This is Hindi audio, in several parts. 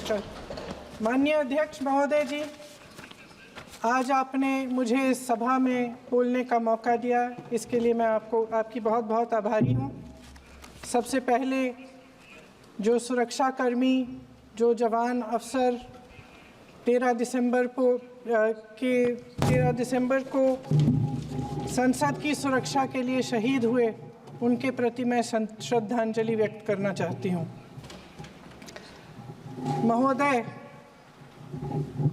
नमस्कार। माननीय अध्यक्ष महोदय जी, आज आपने मुझे इस सभा में बोलने का मौका दिया, इसके लिए मैं आपकी बहुत बहुत आभारी हूँ। सबसे पहले जो सुरक्षाकर्मी, जो जवान अफसर 13 दिसंबर को संसद की सुरक्षा के लिए शहीद हुए, उनके प्रति मैं श्रद्धांजलि व्यक्त करना चाहती हूँ। महोदय,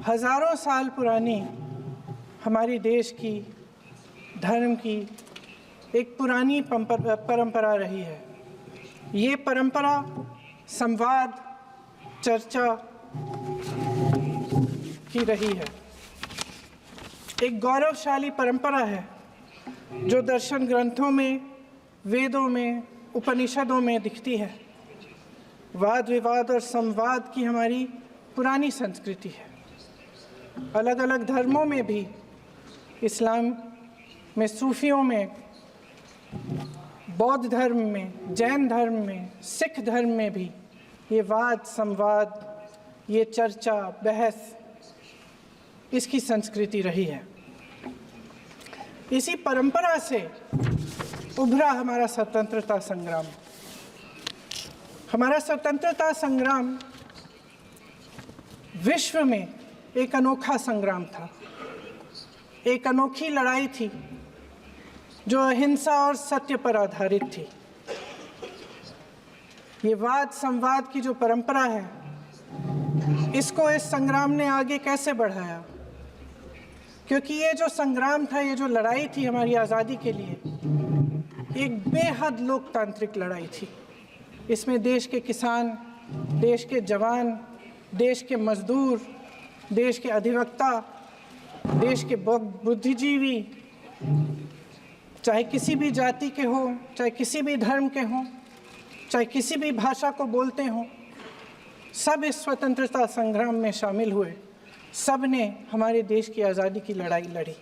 हजारों साल पुरानी हमारी देश की, धर्म की एक पुरानी परंपरा रही है। ये परंपरा संवाद, चर्चा की रही है। एक गौरवशाली परंपरा है जो दर्शन ग्रंथों में, वेदों में, उपनिषदों में दिखती है। वाद विवाद और संवाद की हमारी पुरानी संस्कृति है। अलग अलग धर्मों में भी, इस्लाम में, सूफियों में, बौद्ध धर्म में, जैन धर्म में, सिख धर्म में भी ये वाद संवाद, ये चर्चा बहस, इसकी संस्कृति रही है। इसी परंपरा से उभरा हमारा स्वतंत्रता संग्राम। हमारा स्वतंत्रता संग्राम विश्व में एक अनोखा संग्राम था, एक अनोखी लड़ाई थी जो अहिंसा और सत्य पर आधारित थी। ये वाद संवाद की जो परंपरा है, इसको इस संग्राम ने आगे कैसे बढ़ाया? क्योंकि ये जो संग्राम था, ये जो लड़ाई थी हमारी आज़ादी के लिए, एक बेहद लोकतांत्रिक लड़ाई थी। इसमें देश के किसान, देश के जवान, देश के मजदूर, देश के अधिवक्ता, देश के बुद्धिजीवी, चाहे किसी भी जाति के हों, चाहे किसी भी धर्म के हों, चाहे किसी भी भाषा को बोलते हों, सब इस स्वतंत्रता संग्राम में शामिल हुए। सब ने हमारे देश की आज़ादी की लड़ाई लड़ी।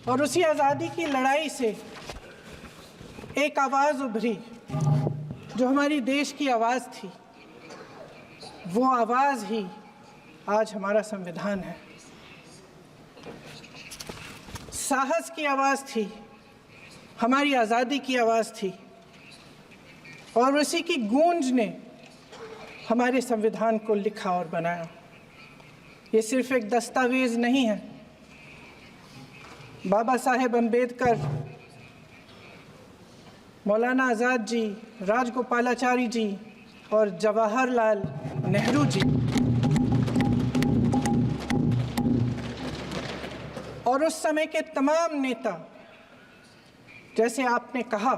और उसी आज़ादी की लड़ाई से एक आवाज़ उभरी जो हमारी देश की आवाज़ थी। वो आवाज़ ही आज हमारा संविधान है। साहस की आवाज़ थी, हमारी आज़ादी की आवाज़ थी, और उसी की गूंज ने हमारे संविधान को लिखा और बनाया। ये सिर्फ एक दस्तावेज नहीं है। बाबा साहेब अम्बेडकर, मौलाना आज़ाद जी, राजगोपालाचारी जी और जवाहरलाल नेहरू जी और उस समय के तमाम नेता, जैसे आपने कहा,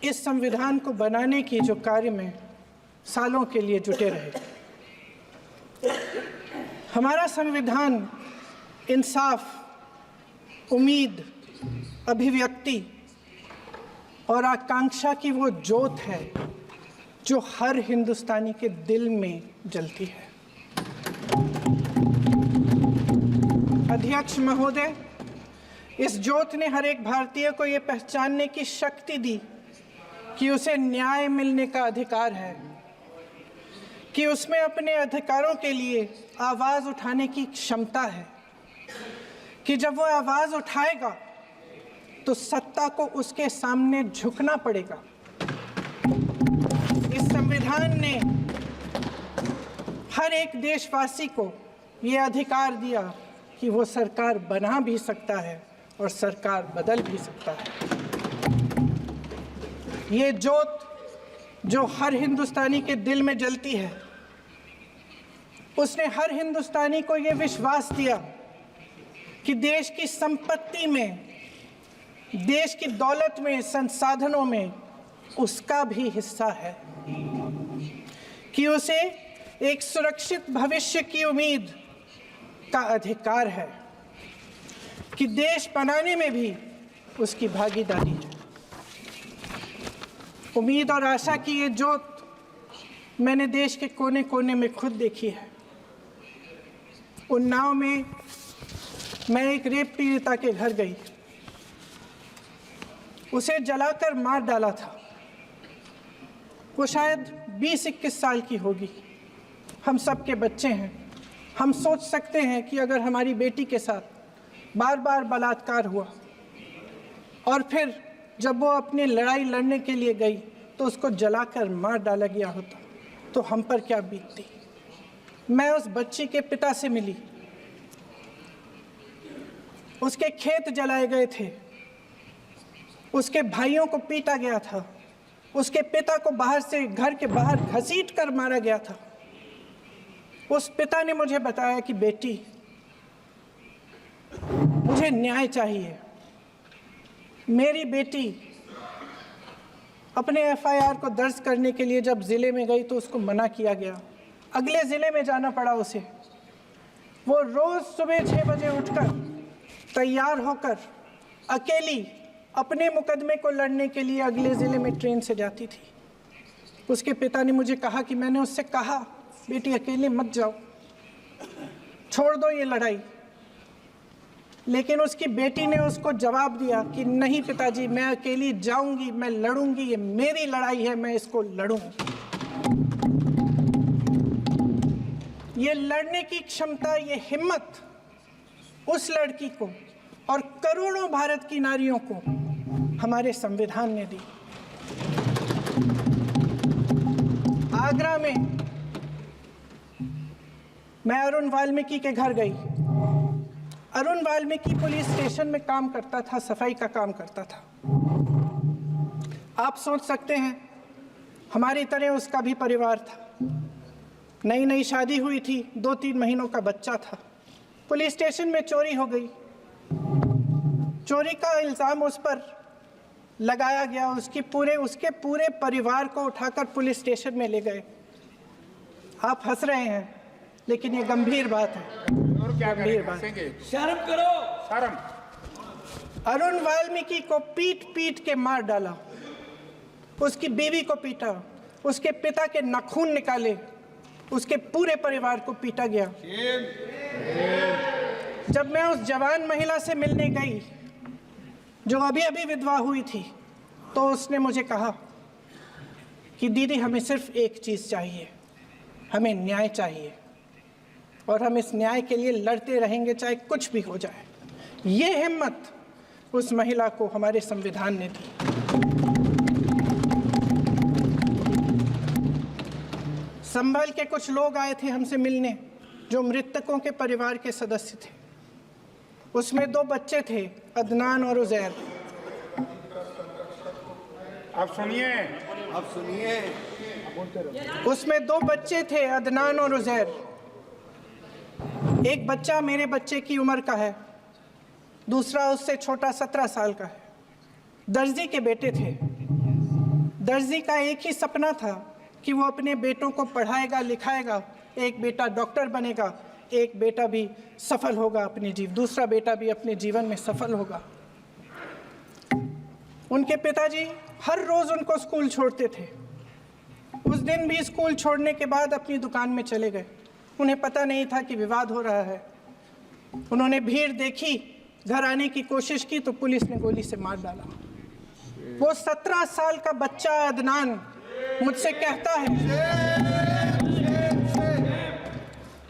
इस संविधान को बनाने की जो कार्य में सालों के लिए जुटे रहे। हमारा संविधान इंसाफ, उम्मीद, अभिव्यक्ति और आकांक्षा की वो ज्योत है जो हर हिंदुस्तानी के दिल में जलती है। अध्यक्ष महोदय, इस ज्योत ने हर एक भारतीय को ये पहचानने की शक्ति दी कि उसे न्याय मिलने का अधिकार है, कि उसमें अपने अधिकारों के लिए आवाज़ उठाने की क्षमता है, कि जब वो आवाज़ उठाएगा तो सत्ता को उसके सामने झुकना पड़ेगा। इस संविधान ने हर एक देशवासी को ये अधिकार दिया कि वो सरकार बना भी सकता है और सरकार बदल भी सकता है। ये ज्योत जो हर हिंदुस्तानी के दिल में जलती है, उसने हर हिंदुस्तानी को ये विश्वास दिया कि देश की संपत्ति में, देश की दौलत में, संसाधनों में उसका भी हिस्सा है, कि उसे एक सुरक्षित भविष्य की उम्मीद का अधिकार है, कि देश बनाने में भी उसकी भागीदारी है। उम्मीद और आशा की ये ज्योत मैंने देश के कोने कोने में खुद देखी है। उन्नाव में मैं एक रेप पीड़िता के घर गई। उसे जलाकर मार डाला था। वो शायद 20-21 साल की होगी। हम सब के बच्चे हैं। हम सोच सकते हैं कि अगर हमारी बेटी के साथ बार बार बलात्कार हुआ और फिर जब वो अपनी लड़ाई लड़ने के लिए गई तो उसको जलाकर मार डाला गया होता तो हम पर क्या बीतती। मैं उस बच्ची के पिता से मिली। उसके खेत जलाए गए थे, उसके भाइयों को पीटा गया था, उसके पिता को बाहर से घर के बाहर घसीट कर मारा गया था। उस पिता ने मुझे बताया कि बेटी, मुझे न्याय चाहिए। मेरी बेटी अपने एफआईआर को दर्ज करने के लिए जब ज़िले में गई तो उसको मना किया गया। अगले ज़िले में जाना पड़ा उसे। वो रोज़ सुबह 6 बजे उठकर तैयार होकर अकेली अपने मुकदमे को लड़ने के लिए अगले ज़िले में ट्रेन से जाती थी। उसके पिता ने मुझे कहा कि मैंने उससे कहा, बेटी अकेले मत जाओ, छोड़ दो ये लड़ाई। लेकिन उसकी बेटी ने उसको जवाब दिया कि नहीं पिताजी, मैं अकेली जाऊंगी, मैं लड़ूंगी, ये मेरी लड़ाई है, मैं इसको लड़ूंगी। ये लड़ने की क्षमता, ये हिम्मत उस लड़की को और करोड़ों भारत की नारियों को हमारे संविधान ने दी। आगरा में मैं अरुण वाल्मीकि के घर गई। अरुण वाल्मीकि पुलिस स्टेशन में काम करता था, सफाई का काम करता था। आप सोच सकते हैं हमारी तरह उसका भी परिवार था। नई नई शादी हुई थी, 2-3 महीनों का बच्चा था। पुलिस स्टेशन में चोरी हो गई। चोरी का इल्ज़ाम उस पर लगाया गया। उसके पूरे परिवार को उठाकर पुलिस स्टेशन में ले गए। आप हंस रहे हैं, लेकिन ये गंभीर बात है। गंभीर बात। शर्म करो, शर्म। अरुण वाल्मीकि को पीट पीट के मार डाला। उसकी बीवी को पीटा, उसके पिता के नाखून निकाले, उसके पूरे परिवार को पीटा गया। जब मैं उस जवान महिला से मिलने गई जो अभी अभी विधवा हुई थी, तो उसने मुझे कहा कि दीदी, हमें सिर्फ एक चीज़ चाहिए, हमें न्याय चाहिए और हम इस न्याय के लिए लड़ते रहेंगे, चाहे कुछ भी हो जाए। ये हिम्मत उस महिला को हमारे संविधान ने दी। संभल के कुछ लोग आए थे हमसे मिलने जो मृतकों के परिवार के सदस्य थे। उसमें 2 बच्चे थे, अदनान और उजैर। अब सुनिए। उसमें 2 बच्चे थे, अदनान और उजैर। एक बच्चा मेरे बच्चे की उम्र का है, दूसरा उससे छोटा 17 साल का है। दर्जी के बेटे थे। दर्जी का एक ही सपना था कि वो अपने बेटों को पढ़ाएगा, लिखाएगा। एक बेटा डॉक्टर बनेगा, एक बेटा भी सफल होगा दूसरा बेटा भी अपने जीवन में सफल होगा। उनके पिताजी हर रोज़ उनको स्कूल छोड़ते थे। उस दिन भी स्कूल छोड़ने के बाद अपनी दुकान में चले गए। उन्हें पता नहीं था कि विवाद हो रहा है। उन्होंने भीड़ देखी, घर आने की कोशिश की तो पुलिस ने गोली से मार डाला। वो 17 साल का बच्चा अदनान मुझसे कहता है,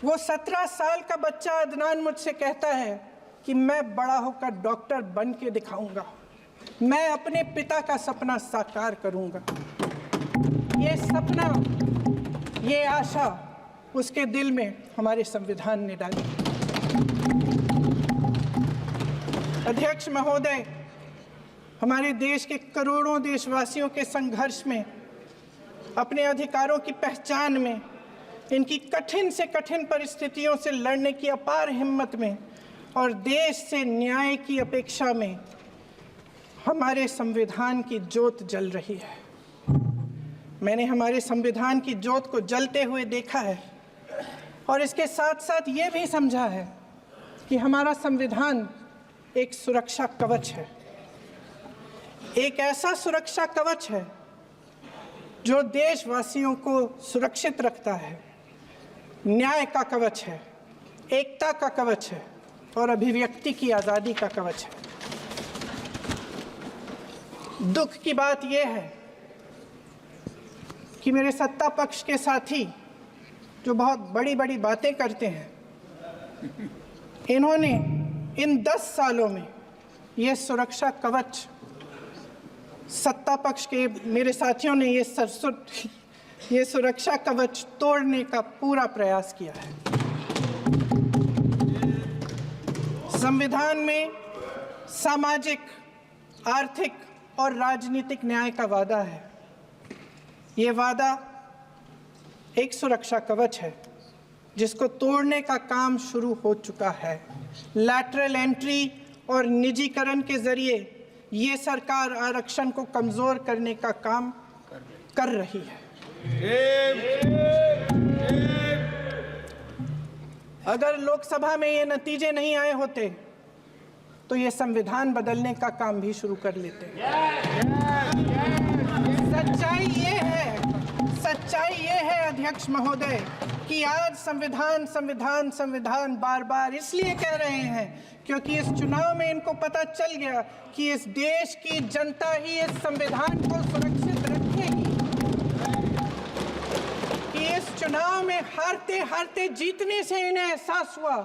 वो 17 साल का बच्चा अदनान मुझसे कहता है कि मैं बड़ा होकर डॉक्टर बन के दिखाऊंगा, मैं अपने पिता का सपना साकार करूंगा। ये सपना, ये आशा उसके दिल में हमारे संविधान ने डाली। अध्यक्ष महोदय, हमारे देश के करोड़ों देशवासियों के संघर्ष में, अपने अधिकारों की पहचान में, इनकी कठिन से कठिन परिस्थितियों से लड़ने की अपार हिम्मत में और देश से न्याय की अपेक्षा में हमारे संविधान की ज्योत जल रही है। मैंने हमारे संविधान की ज्योत को जलते हुए देखा है और इसके साथ साथ ये भी समझा है कि हमारा संविधान एक सुरक्षा कवच है। एक ऐसा सुरक्षा कवच है जो देशवासियों को सुरक्षित रखता है, न्याय का कवच है, एकता का कवच है और अभिव्यक्ति की आज़ादी का कवच है। दुख की बात यह है कि मेरे सत्ता पक्ष के साथी जो बहुत बड़ी बड़ी बातें करते हैं, इन्होंने इन 10 सालों में ये सुरक्षा कवच, सत्ता पक्ष के मेरे साथियों ने ये सुरक्षा कवच तोड़ने का पूरा प्रयास किया है। संविधान में सामाजिक, आर्थिक और राजनीतिक न्याय का वादा है। ये वादा एक सुरक्षा कवच है जिसको तोड़ने का काम शुरू हो चुका है। लैटरल एंट्री और निजीकरण के जरिए ये सरकार आरक्षण को कमजोर करने का काम कर रही है। अगर लोकसभा में ये नतीजे नहीं आए होते तो ये संविधान बदलने का काम भी शुरू कर लेते। सच्चाई ये है अध्यक्ष महोदय कि आज संविधान बार बार इसलिए कह रहे हैं क्योंकि इस चुनाव में इनको पता चल गया कि इस देश की जनता ही इस संविधान को सुरक्षित रखेगी, कि इस चुनाव में हारते हारते जीतने से इन्हें एहसास हुआ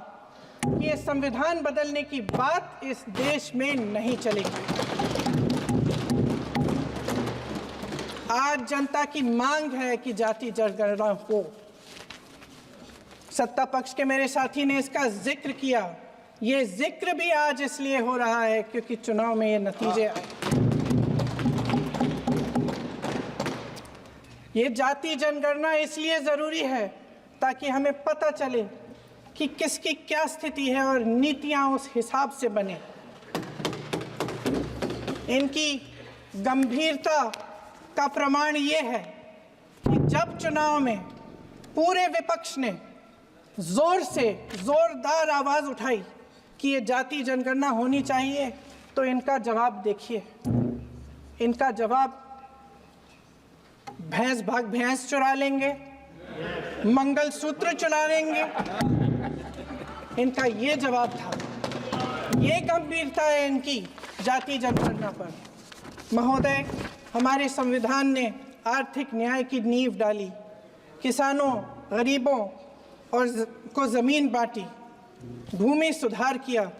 कि ये संविधान बदलने की बात इस देश में नहीं चलेगी। आज जनता की मांग है कि जाति जनगणना हो। सत्ता पक्ष के मेरे साथी ने इसका जिक्र किया। ये जिक्र भी आज इसलिए हो रहा है क्योंकि चुनाव में ये नतीजे आए। ये जाति जनगणना इसलिए जरूरी है ताकि हमें पता चले कि किसकी क्या स्थिति है और नीतियां उस हिसाब से बने। इनकी गंभीरता का प्रमाण ये है कि जब चुनाव में पूरे विपक्ष ने जोरदार आवाज उठाई कि ये जाति जनगणना होनी चाहिए, तो इनका जवाब देखिए। इनका जवाब भैंस भाग भैंस चुरा लेंगे, मंगलसूत्र चुरा लेंगे, इनका ये जवाब था। ये गंभीरता है इनकी जाति जनगणना पर। महोदय, हमारे संविधान ने आर्थिक न्याय की नींव डाली, किसानों, गरीबों और को जमीन बांटी, भूमि सुधार किया,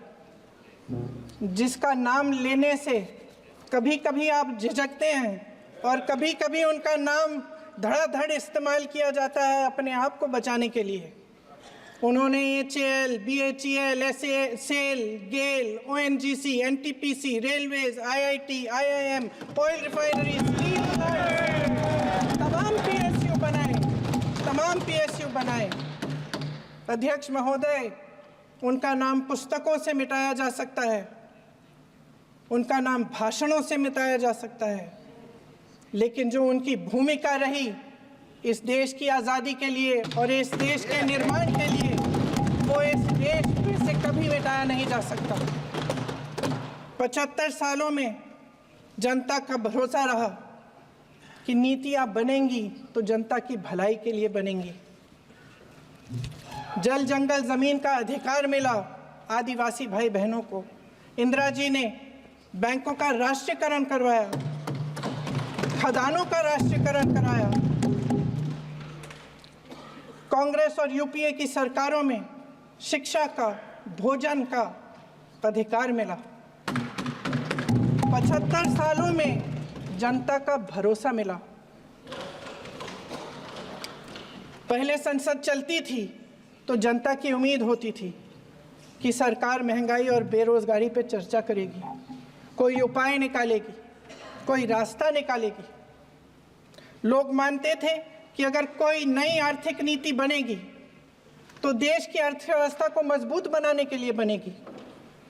जिसका नाम लेने से कभी कभी आप झिझकते हैं और कभी कभी उनका नाम धड़ाधड़ इस्तेमाल किया जाता है अपने आप को बचाने के लिए। उन्होंने HAL, BHEL, SAIL, GAIL, ONGC, NTPC, railways, IIT, IIM, oil refinery, तमाम PSU बनाए। अध्यक्ष महोदय, उनका नाम पुस्तकों से मिटाया जा सकता है, उनका नाम भाषणों से मिटाया जा सकता है, लेकिन जो उनकी भूमिका रही इस देश की आज़ादी के लिए और इस देश के निर्माण के लिए, वो इस देश में से कभी मिटाया नहीं जा सकता। 75 सालों में जनता का भरोसा रहा कि नीतियाँ बनेंगी तो जनता की भलाई के लिए बनेंगी। जल जंगल जमीन का अधिकार मिला आदिवासी भाई बहनों को। इंदिरा जी ने बैंकों का राष्ट्रीयकरण करवाया, खदानों का राष्ट्रीयकरण कराया। कांग्रेस और यूपीए की सरकारों में शिक्षा का, भोजन का अधिकार मिला। 75 सालों में जनता का भरोसा मिला। पहले संसद चलती थी तो जनता की उम्मीद होती थी कि सरकार महंगाई और बेरोजगारी पर चर्चा करेगी, कोई उपाय निकालेगी, कोई रास्ता निकालेगी। लोग मानते थे कि अगर कोई नई आर्थिक नीति बनेगी तो देश की अर्थव्यवस्था को मजबूत बनाने के लिए बनेगी,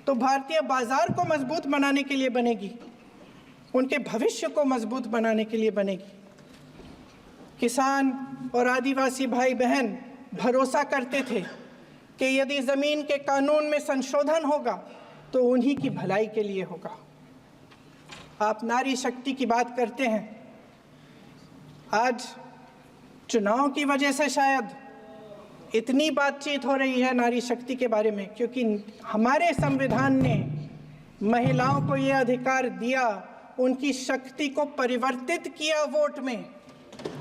तो भारतीय बाजार को मजबूत बनाने के लिए बनेगी, उनके भविष्य को मजबूत बनाने के लिए बनेगी। किसान और आदिवासी भाई बहन भरोसा करते थे कि यदि ज़मीन के कानून में संशोधन होगा तो उन्हीं की भलाई के लिए होगा। आप नारी शक्ति की बात करते हैं। आज चुनाव की वजह से शायद इतनी बातचीत हो रही है नारी शक्ति के बारे में, क्योंकि हमारे संविधान ने महिलाओं को ये अधिकार दिया उनकी शक्ति को परिवर्तित किया वोट में,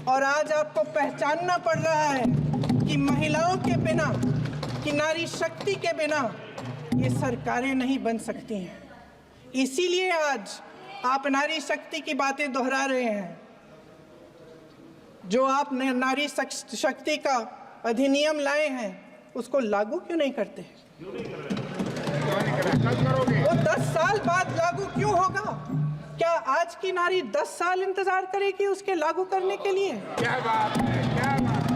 और आज आपको पहचानना पड़ रहा है कि महिलाओं के बिना, कि नारी शक्ति के बिना ये सरकारें नहीं बन सकती हैं। इसीलिए आज आप नारी शक्ति की बातें दोहरा रहे हैं। जो आप नारी शक्ति का अधिनियम लाए हैं उसको लागू क्यों नहीं करते? वो 10 साल बाद लागू क्यों होगा? क्या आज की नारी 10 साल इंतजार करेगी उसके लागू करने के लिए? क्या बात है, क्या बात है।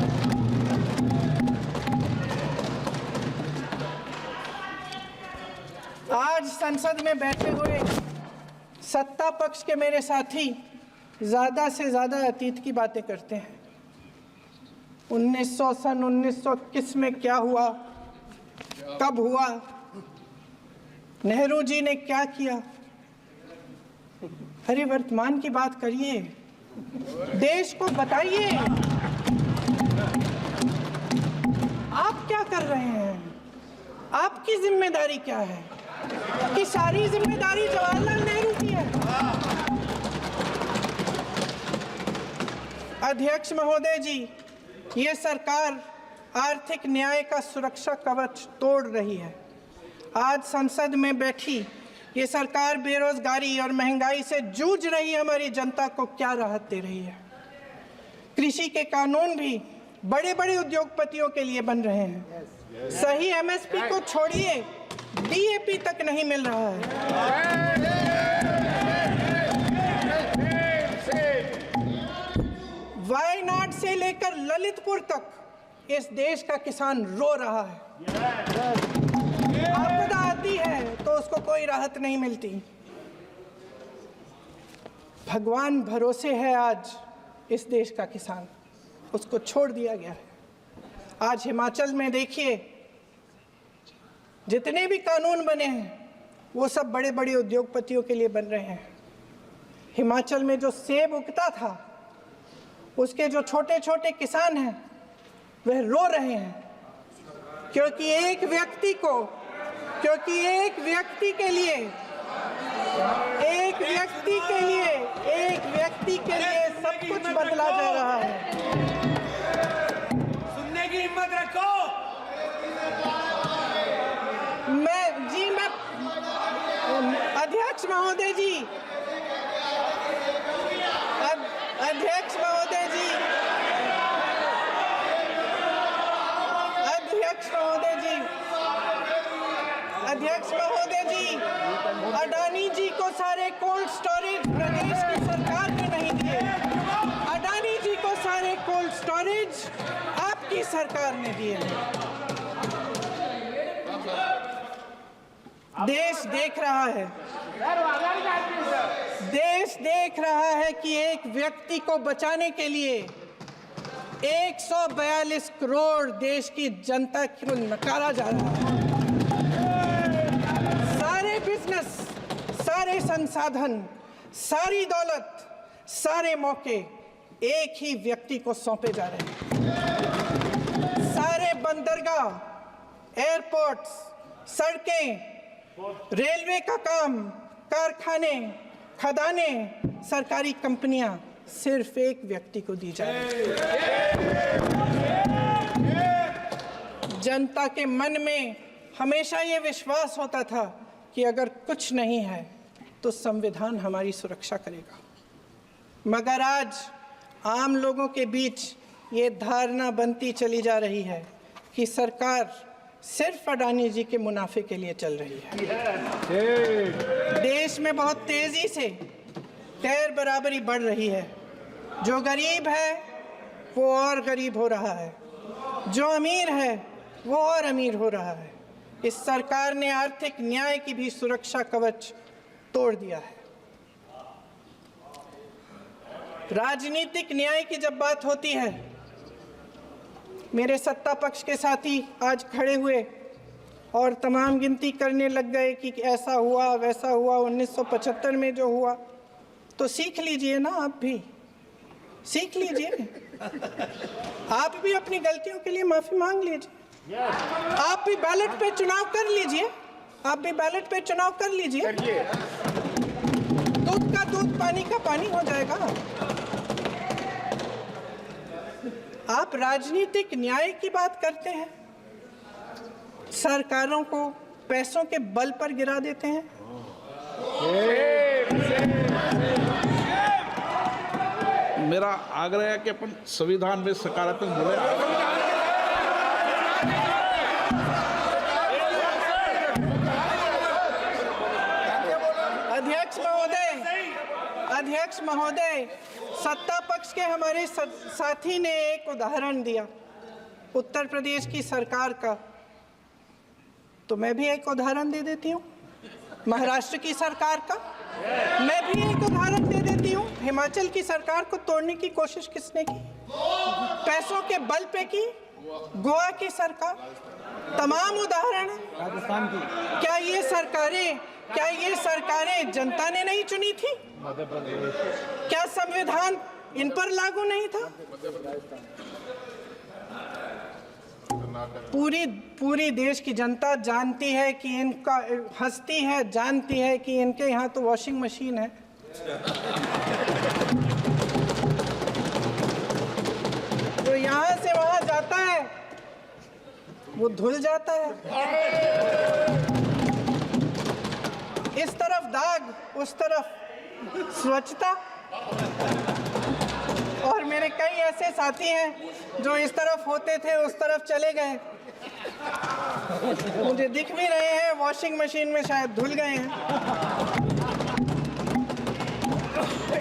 आज संसद में बैठे हुए सत्ता पक्ष के मेरे साथी ज्यादा से ज्यादा अतीत की बातें करते हैं। 1921 में क्या हुआ, कब हुआ, नेहरू जी ने क्या किया। अरे वर्तमान की बात करिए, देश को बताइए आप क्या कर रहे हैं, आपकी जिम्मेदारी क्या है? कि सारी जिम्मेदारी जवाहरलाल नेहरू की है। अध्यक्ष महोदय जी, ये सरकार आर्थिक न्याय का सुरक्षा कवच तोड़ रही है। आज संसद में बैठी ये सरकार बेरोजगारी और महंगाई से जूझ रही हमारी जनता को क्या राहत दे रही है? कृषि के कानून भी बड़े बड़े उद्योगपतियों के लिए बन रहे हैं। सही एमएसपी को छोड़िए, डीएपी तक नहीं मिल रहा है। वायनाड से लेकर ललितपुर तक इस देश का किसान रो रहा है। आपदा आती है तो उसको कोई राहत नहीं मिलती। भगवान भरोसे है आज इस देश का किसान, उसको छोड़ दिया गया है। आज हिमाचल में देखिए, जितने भी कानून बने हैं वो सब बड़े बड़े उद्योगपतियों के लिए बन रहे हैं। हिमाचल में जो सेब उगता था उसके जो छोटे छोटे किसान हैं वह रो रहे हैं, क्योंकि एक व्यक्ति के लिए सब कुछ बदला जा रहा है। सुनने की हिम्मत रखो। अध्यक्ष महोदय जी, अडानी जी को सारे कोल्ड स्टोरेज प्रदेश की सरकार ने नहीं दिए। अडानी जी को सारे कोल्ड स्टोरेज आपकी सरकार ने दिए हैं। देश देख रहा है कि एक व्यक्ति को बचाने के लिए 142 करोड़ देश की जनता को नकारा जा रहा है। सारे बिजनेस, सारे संसाधन, सारी दौलत, सारे मौके एक ही व्यक्ति को सौंपे जा रहे हैं। सारे बंदरगाह, एयरपोर्ट्स, सड़कें, रेलवे का काम, कारखाने, खदानें, सरकारी कंपनियां सिर्फ एक व्यक्ति को दी जा रही है। जनता के मन में हमेशा ये विश्वास होता था कि अगर कुछ नहीं है तो संविधान हमारी सुरक्षा करेगा, मगर आज आम लोगों के बीच ये धारणा बनती चली जा रही है कि सरकार सिर्फ अडानी जी के मुनाफे के लिए चल रही है। देश में बहुत तेजी से गैर बराबरी बढ़ रही है। जो गरीब है वो और गरीब हो रहा है, जो अमीर है वो और अमीर हो रहा है। इस सरकार ने आर्थिक न्याय की भी सुरक्षा कवच तोड़ दिया है। राजनीतिक न्याय की जब बात होती है, मेरे सत्ता पक्ष के साथी आज खड़े हुए और तमाम गिनती करने लग गए कि ऐसा हुआ वैसा हुआ, 1975 में जो हुआ, तो सीख लीजिए ना, आप भी सीख लीजिए। आप भी अपनी गलतियों के लिए माफी मांग लीजिए। आप भी बैलेट पे चुनाव कर लीजिए, दूध का दूध पानी का पानी हो जाएगा। आप राजनीतिक न्याय की बात करते हैं, सरकारों को पैसों के बल पर गिरा देते हैं। मेरा आग्रह है कि अपन संविधान में सकारात्मक बोले। अध्यक्ष महोदय, सत्ता पक्ष के हमारे साथी ने एक उदाहरण दिया उत्तर प्रदेश की सरकार का, तो मैं भी एक उदाहरण दे देती हूँ महाराष्ट्र की सरकार का। मैं भी एक उदाहरण दे देती हूँ हिमाचल की सरकार को तोड़ने की कोशिश किसने की, पैसों के बल पे की, गोवा की सरकार। तमाम उदाहरण राजस्थान की। क्या ये सरकारें जनता ने नहीं चुनी थी? क्या संविधान इन पर लागू नहीं था? पूरी देश की जनता जानती है कि इनका हंसती है, जानती है कि इनके यहाँ तो वॉशिंग मशीन है। जो यहाँ से वहाँ जाता है वो धुल जाता है। इस तरफ दाग, उस तरफ स्वच्छता। और मेरे कई ऐसे साथी हैं जो इस तरफ होते थे उस तरफ चले गए, मुझे दिख भी रहे हैं, वॉशिंग मशीन में शायद धुल गए हैं।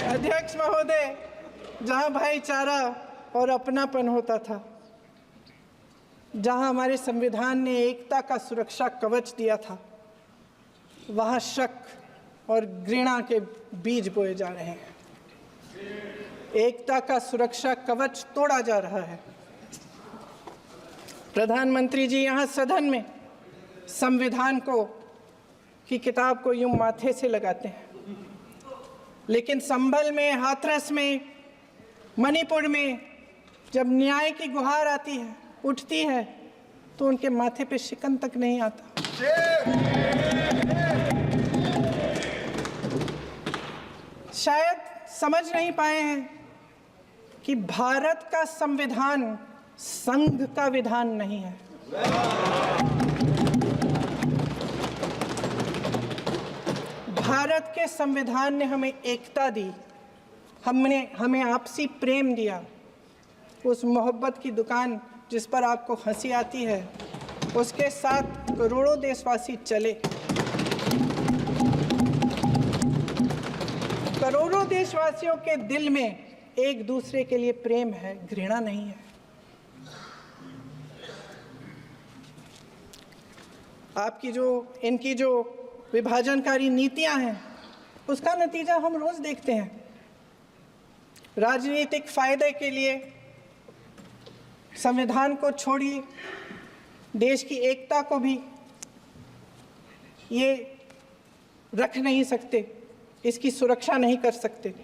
अध्यक्ष महोदय, जहां भाईचारा और अपनापन होता था, जहां हमारे संविधान ने एकता का सुरक्षा कवच दिया था, वहां शक और घृणा के बीज बोए जा रहे हैं। एकता का सुरक्षा कवच तोड़ा जा रहा है। प्रधानमंत्री जी यहाँ सदन में संविधान की किताब को यूं माथे से लगाते हैं, लेकिन संभल में, हाथरस में, मणिपुर में जब न्याय की गुहार आती है, उठती है, तो उनके माथे पे शिकन तक नहीं आता। शायद समझ नहीं पाए हैं कि भारत का संविधान संघ का विधान नहीं है। भारत के संविधान ने हमें एकता दी, हमें आपसी प्रेम दिया। उस मोहब्बत की दुकान जिस पर आपको हंसी आती है, उसके साथ करोड़ों देशवासी चले। करोड़ों देशवासियों के दिल में एक दूसरे के लिए प्रेम है, घृणा नहीं है। इनकी जो विभाजनकारी नीतियां हैं, उसका नतीजा हम रोज देखते हैं। राजनीतिक फायदे के लिए संविधान को छोड़िए, देश की एकता को भी ये रख नहीं सकते, इसकी सुरक्षा नहीं कर सकते।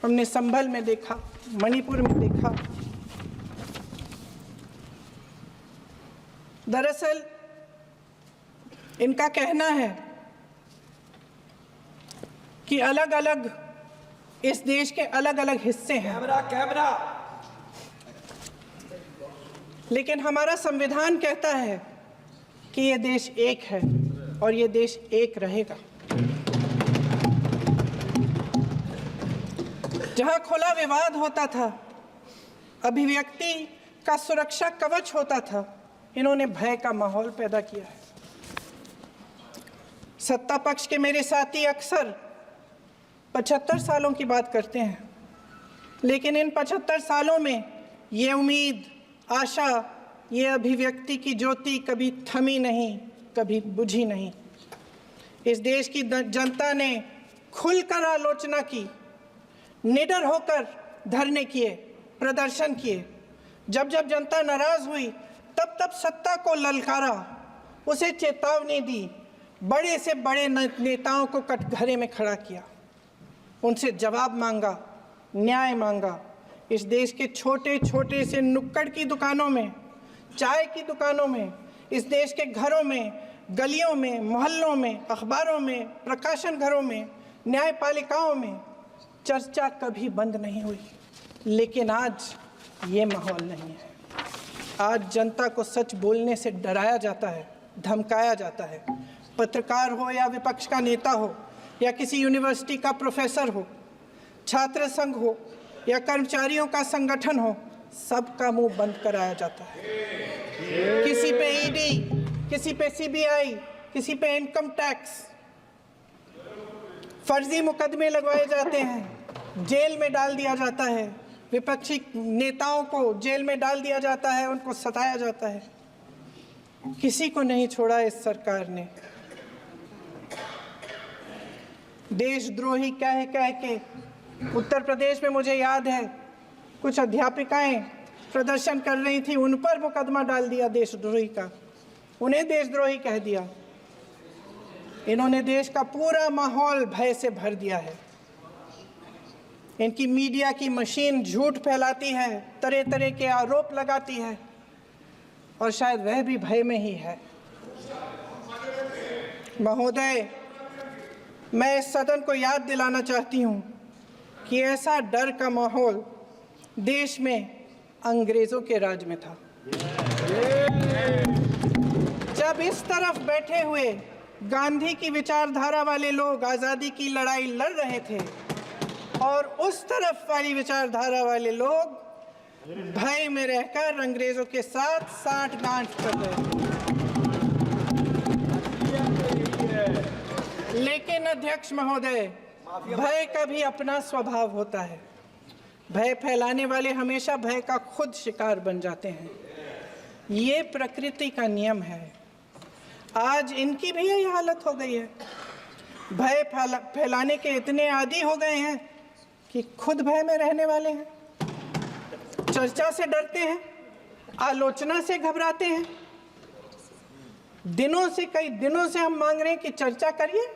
हमने संभल में देखा, मणिपुर में देखा। दरअसल इनका कहना है कि अलग अलग इस देश के अलग अलग हिस्से हैं। कैमरा। लेकिन हमारा संविधान कहता है कि ये देश एक है और ये देश एक रहेगा। जहां खुला विवाद होता था, अभिव्यक्ति का सुरक्षा कवच होता था, इन्होंने भय का माहौल पैदा किया है। सत्ता पक्ष के मेरे साथी अक्सर 75 सालों की बात करते हैं, लेकिन इन 75 सालों में ये उम्मीद, आशा, ये अभिव्यक्ति की ज्योति कभी थमी नहीं, कभी बुझी नहीं। इस देश की जनता ने खुलकर आलोचना की, निडर होकर धरने किए, प्रदर्शन किए। जब जब जनता नाराज हुई, तब तब सत्ता को ललकारा, उसे चेतावनी दी, बड़े से बड़े नेताओं को कटघरे में खड़ा किया, उनसे जवाब मांगा, न्याय मांगा। इस देश के छोटे छोटे से नुक्कड़ की दुकानों में, चाय की दुकानों में, इस देश के घरों में, गलियों में, मोहल्लों में, अखबारों में, प्रकाशन घरों में, न्यायपालिकाओं में चर्चा कभी बंद नहीं हुई, लेकिन आज ये माहौल नहीं है। आज जनता को सच बोलने से डराया जाता है, धमकाया जाता है। पत्रकार हो या विपक्ष का नेता हो या किसी यूनिवर्सिटी का प्रोफेसर हो, छात्र संघ हो या कर्मचारियों का संगठन हो, सबका मुंह बंद कराया जाता है। किसी पे ईडी, किसी पे सीबीआई, किसी पे इनकम टैक्स, फर्जी मुकदमे लगवाए जाते हैं, जेल में डाल दिया जाता है। विपक्षी नेताओं को जेल में डाल दिया जाता है, उनको सताया जाता है। किसी को नहीं छोड़ा इस सरकार ने। देशद्रोही कह के उत्तर प्रदेश में मुझे याद है कुछ अध्यापिकाएं प्रदर्शन कर रही थी, उन पर मुकदमा डाल दिया देशद्रोही का, उन्हें देशद्रोही कह दिया। इन्होंने देश का पूरा माहौल भय से भर दिया है। इनकी मीडिया की मशीन झूठ फैलाती है, तरह तरह के आरोप लगाती है, और शायद वह भी भय में ही है। महोदय, मैं इस सदन को याद दिलाना चाहती हूँ कि ऐसा डर का माहौल देश में अंग्रेजों के राज में था। जब इस तरफ बैठे हुए गांधी की विचारधारा वाले लोग आज़ादी की लड़ाई लड़ रहे थे और उस तरफ वाली विचारधारा वाले लोग भय में रहकर अंग्रेजों के साथ साठगांठ कर रहे थे। लेकिन अध्यक्ष महोदय, भय का भी अपना स्वभाव होता है। भय फैलाने वाले हमेशा भय का खुद शिकार बन जाते हैं। ये प्रकृति का नियम है। आज इनकी भी यही हालत हो गई है। भय फैलाने के इतने आदी हो गए हैं कि खुद भय में रहने वाले हैं। चर्चा से डरते हैं, आलोचना से घबराते हैं। कई दिनों से हम मांग रहे हैं कि चर्चा करिए,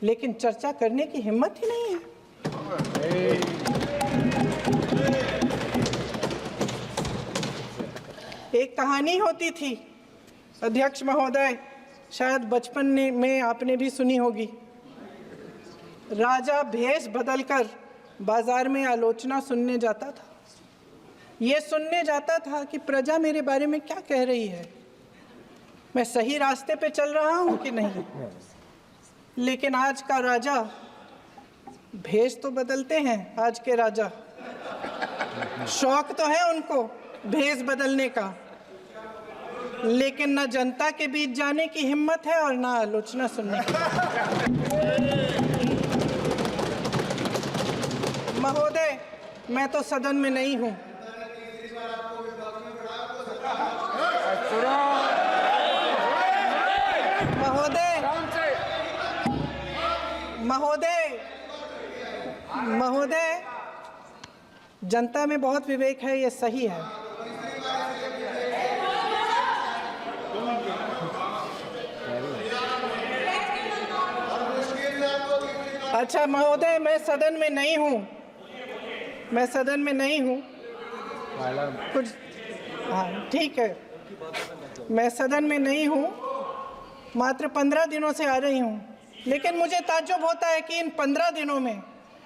लेकिन चर्चा करने की हिम्मत ही नहीं है। एक कहानी होती थी अध्यक्ष महोदय, शायद बचपन में आपने भी सुनी होगी। राजा भेष बदलकर बाजार में आलोचना सुनने जाता था। ये सुनने जाता था कि प्रजा मेरे बारे में क्या कह रही है, मैं सही रास्ते पे चल रहा हूँ कि नहीं। लेकिन आज का राजा, भेष तो बदलते हैं आज के राजा, शौक तो है उनको भेष बदलने का, लेकिन न जनता के बीच जाने की हिम्मत है और न आलोचना सुनने की। महोदय, मैं तो सदन में नहीं हूं। महोदय, जनता में बहुत विवेक है, ये सही है। अच्छा महोदय, मैं सदन में नहीं हूँ। कुछ हाँ ठीक है, मैं सदन में नहीं हूँ, मात्र 15 दिनों से आ रही हूँ। लेकिन मुझे ताज्जुब होता है कि इन 15 दिनों में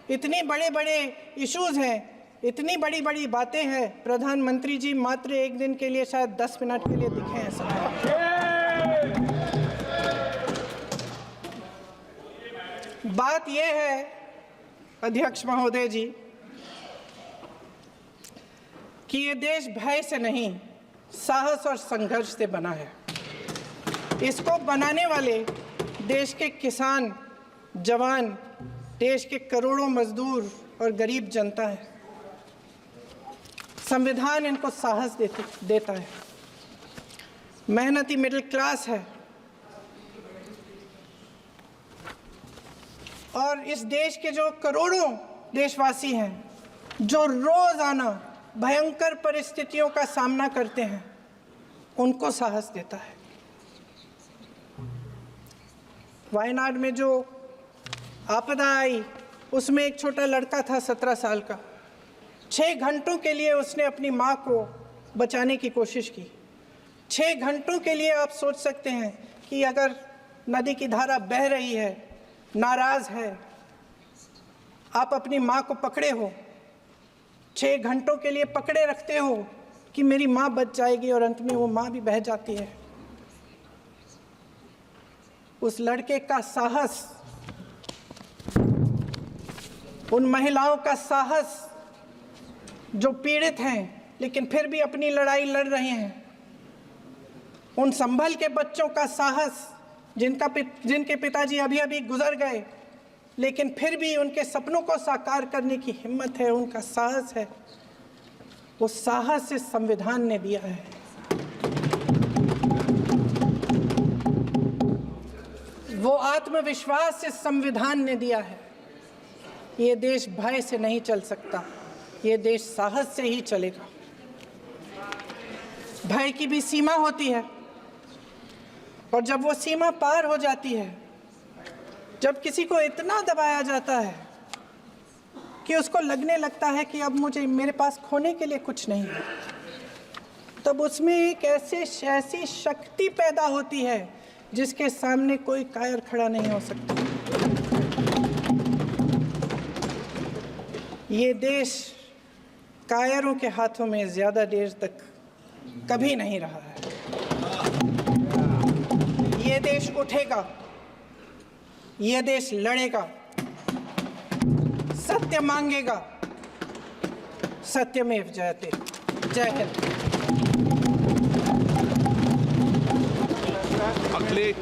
इतनी बड़े इश्यूज हैं, इतनी बड़ी बातें हैं। प्रधानमंत्री जी मात्र एक दिन के लिए, शायद 10 मिनट के लिए दिखे हैं सब। बात यह है अध्यक्ष महोदय जी कि ये देश भय से नहीं, साहस और संघर्ष से बना है। इसको बनाने वाले देश के किसान, जवान, देश के करोड़ों मजदूर और गरीब जनता है। संविधान इनको साहस देता है। मेहनती मिडिल क्लास है। और इस देश के जो करोड़ों देशवासी हैं, जो रोजाना भयंकर परिस्थितियों का सामना करते हैं, उनको साहस देता है। वायनाड में जो आपदा आई, उसमें एक छोटा लड़का था 17 साल का। 6 घंटों के लिए उसने अपनी माँ को बचाने की कोशिश की। 6 घंटों के लिए आप सोच सकते हैं कि अगर नदी की धारा बह रही है, नाराज़ है, आप अपनी माँ को पकड़े हो, 6 घंटों के लिए पकड़े रखते हो कि मेरी माँ बच जाएगी, और अंत में वो माँ भी बह जाती है। उस लड़के का साहस, उन महिलाओं का साहस जो पीड़ित हैं लेकिन फिर भी अपनी लड़ाई लड़ रहे हैं, उन संभल के बच्चों का साहस जिनके पिताजी अभी अभी गुजर गए लेकिन फिर भी उनके सपनों को साकार करने की हिम्मत है, उनका साहस है, वो साहस इस संविधान ने दिया है। वो आत्मविश्वास इस संविधान ने दिया है। ये देश भय से नहीं चल सकता, ये देश साहस से ही चलेगा। भय की भी सीमा होती है, और जब वो सीमा पार हो जाती है, जब किसी को इतना दबाया जाता है कि उसको लगने लगता है कि अब मेरे पास खोने के लिए कुछ नहीं है, तब उसमें एक ऐसी शक्ति पैदा होती है जिसके सामने कोई कायर खड़ा नहीं हो सकता। ये देश कायरों के हाथों में ज़्यादा देर तक कभी नहीं रहा है। ये देश उठेगा, ये देश लड़ेगा, सत्य मांगेगा, सत्यमेव जयते। जय हिंद। अखिलेश